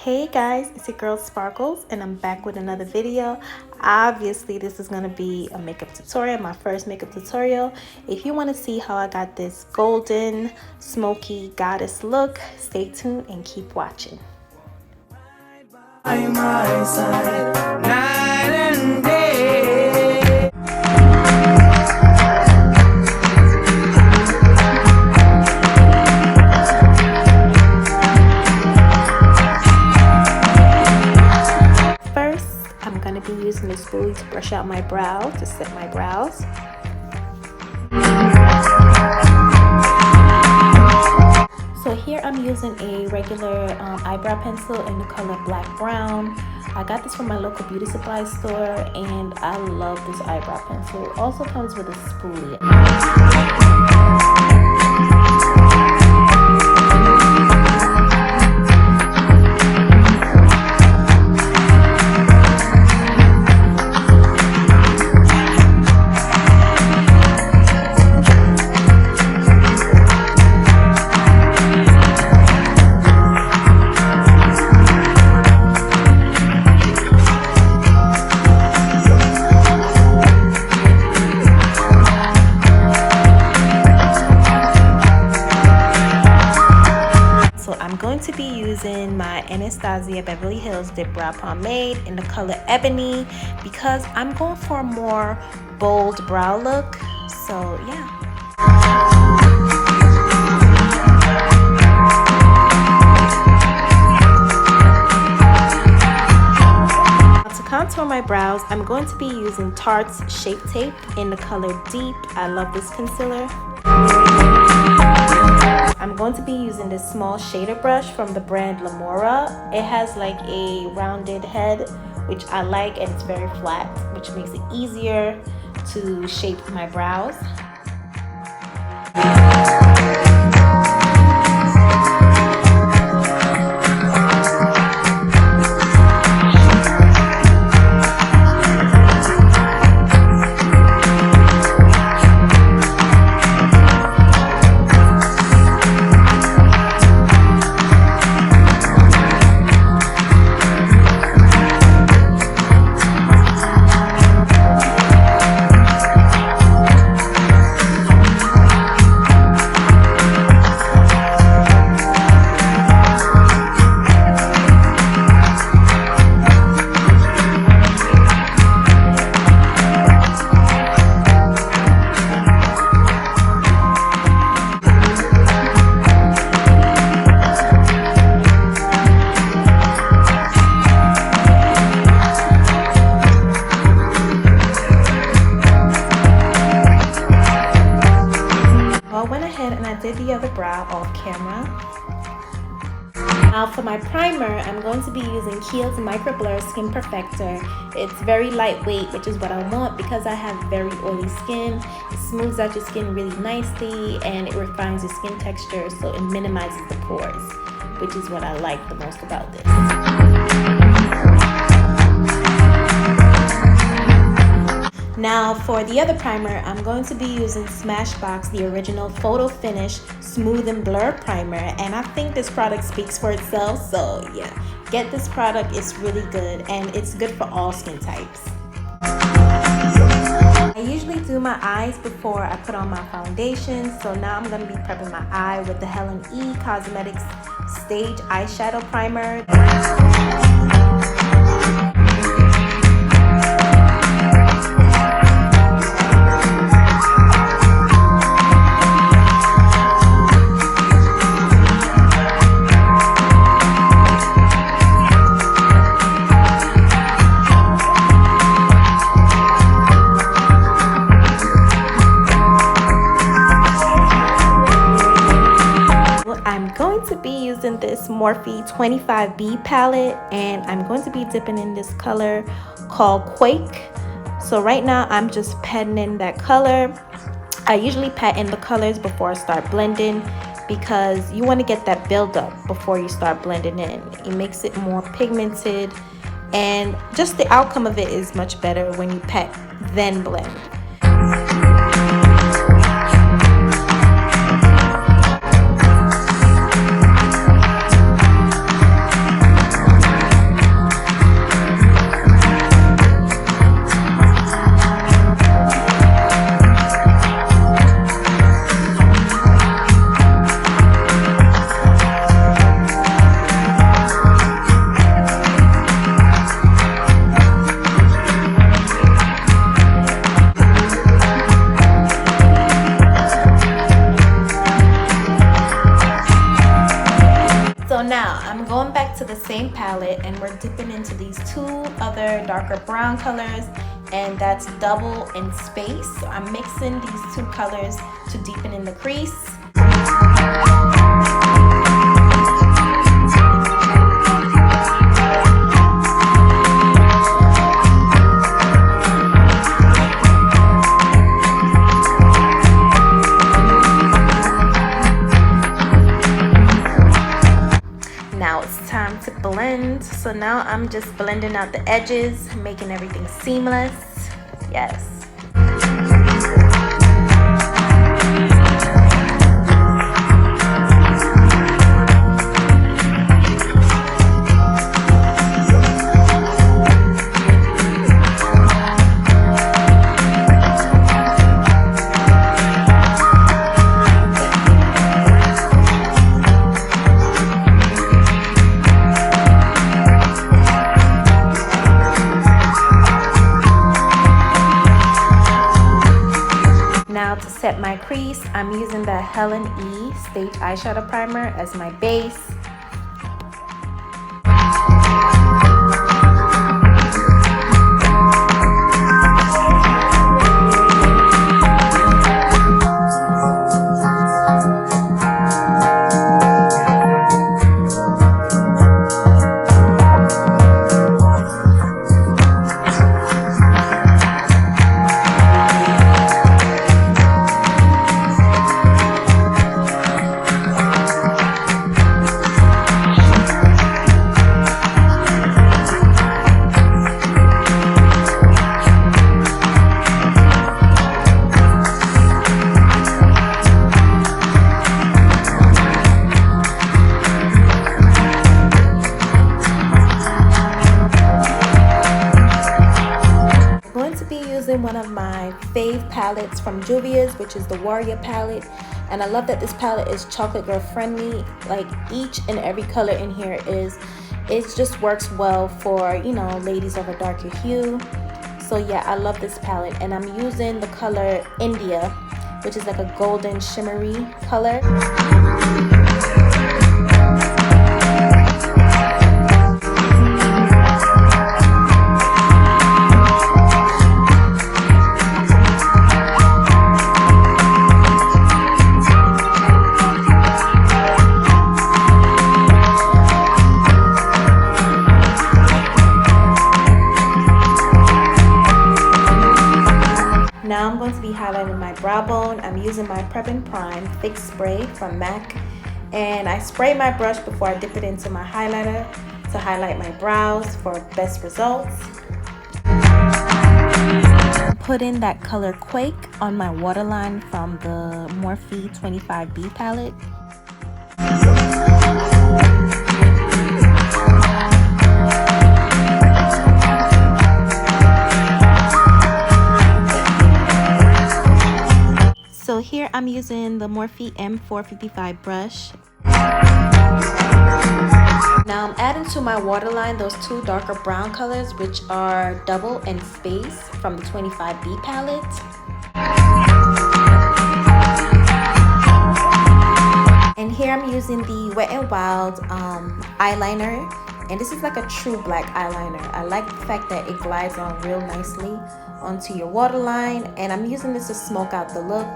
Hey guys, it's your girl Sparkles and I'm back with another video. Obviously this is going to be a makeup tutorial, my first makeup tutorial. If you want to see how I got this golden smoky goddess look, stay tuned and keep watching. By my side, night and day. Using this spoolie to brush out my brow, to set my brows. So here I'm using a regular eyebrow pencil in the color black brown. I got this from my local beauty supply store and I love this eyebrow pencil. It also comes with a spoolie. To be using my Anastasia Beverly Hills Dip Brow Pomade in the color Ebony because I'm going for a more bold brow look. So yeah. To contour my brows, I'm going to be using Tarte's Shape Tape in the color Deep. I love this concealer. I'm going to be using this small shader brush from the brand Lamora. It has like a rounded head, which I like, and it's very flat, which makes it easier to shape my brows. Did the other brow off camera. Now for my primer, I'm going to be using Kiehls Micro Blur Skin Perfector. It's very lightweight, which is what I want because I have very oily skin. It smooths out your skin really nicely and it refines your skin texture, so it minimizes the pores, which is what I like the most about this. Now for the other primer, I'm going to be using Smashbox, the original Photo Finish Smooth and Blur Primer, and I think this product speaks for itself, so yeah, get this product, it's really good and it's good for all skin types. I usually do my eyes before I put on my foundation, so now I'm going to be prepping my eye with the Helen E Cosmetics Stage Eyeshadow Primer. To be using this Morphe 25B palette and I'm going to be dipping in this color called Quake. So right now I'm just patting in that color. I usually pat in the colors before I start blending because you want to get that buildup before you start blending in. It makes it more pigmented and just the outcome of it is much better when you pat then blend. going back to the same palette, and we're dipping into these two other darker brown colors, and that's double in space. So I'm mixing these two colors to deepen in the crease. Now it's time to blend. So now I'm just blending out the edges, making everything seamless. Yes. To set my crease, I'm using the Helen E Stage Eyeshadow Primer as my base. One of my fave palettes from Juvia's, which is the Warrior palette, and I love that this palette is chocolate girl friendly. Like each and every color in here it just works well for, you know, ladies of a darker hue. So yeah, I love this palette, and I'm using the color India, which is like a golden shimmery color. Now I'm going to be highlighting my brow bone. I'm using my Prep and Prime Fix Spray from MAC, and I spray my brush before I dip it into my highlighter to highlight my brows for best results. Put in that color Quake on my waterline from the Morphe 25B palette. So here I'm using the Morphe M455 brush. Now I'm adding to my waterline those two darker brown colors, which are Double and Space from the 25B palette. And here I'm using the Wet n Wild eyeliner, and this is like a true black eyeliner. I like the fact that it glides on real nicely onto your waterline, and I'm using this to smoke out the look.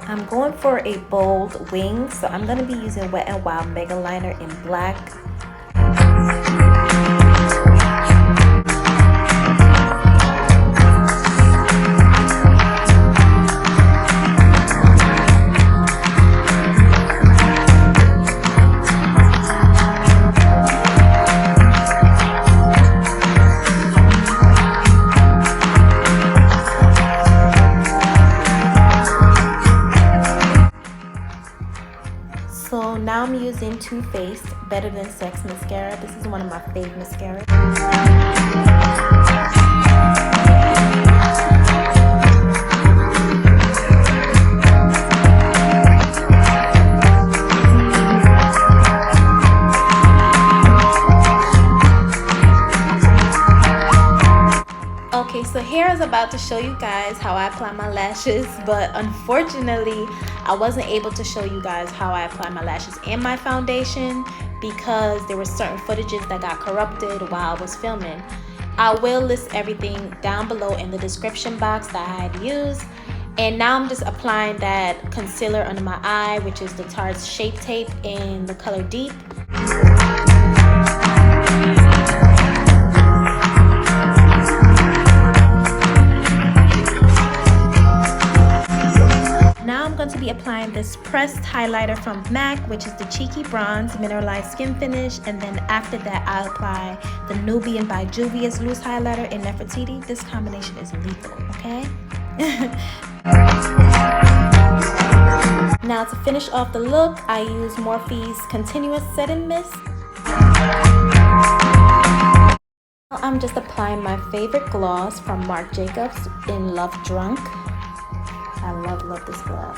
I'm going for a bold wing, so I'm going to be using Wet n Wild Mega Liner in black. So now I'm using Too Faced Better Than Sex mascara. This is one of my favorite mascaras. So here I was about to show you guys how I apply my lashes, but unfortunately I wasn't able to show you guys how I apply my lashes and my foundation because there were certain footages that got corrupted while I was filming. I will list everything down below in the description box that I had used. And now I'm just applying that concealer under my eye, which is the Tarte Shape Tape in the color Deep. Now I'm going to be applying this pressed highlighter from MAC, which is the Cheeky Bronze Mineralized Skin Finish. And then after that, I'll apply the Nubian by Juvia's loose highlighter in Nefertiti. This combination is lethal, okay? Now to finish off the look, I use Morphe's Continuous Setting Mist. I'm just applying my favorite gloss from Marc Jacob in Love Drunk. I love this gloss.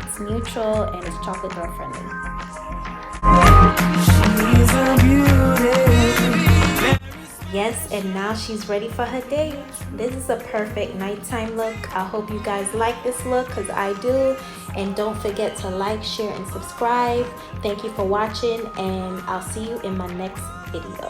It's neutral and it's chocolate girl friendly. She's a beauty. Yes, and now she's ready for her date. This is a perfect nighttime look. I hope you guys like this look because I do. And don't forget to like, share, and subscribe. Thank you for watching, and I'll see you in my next video.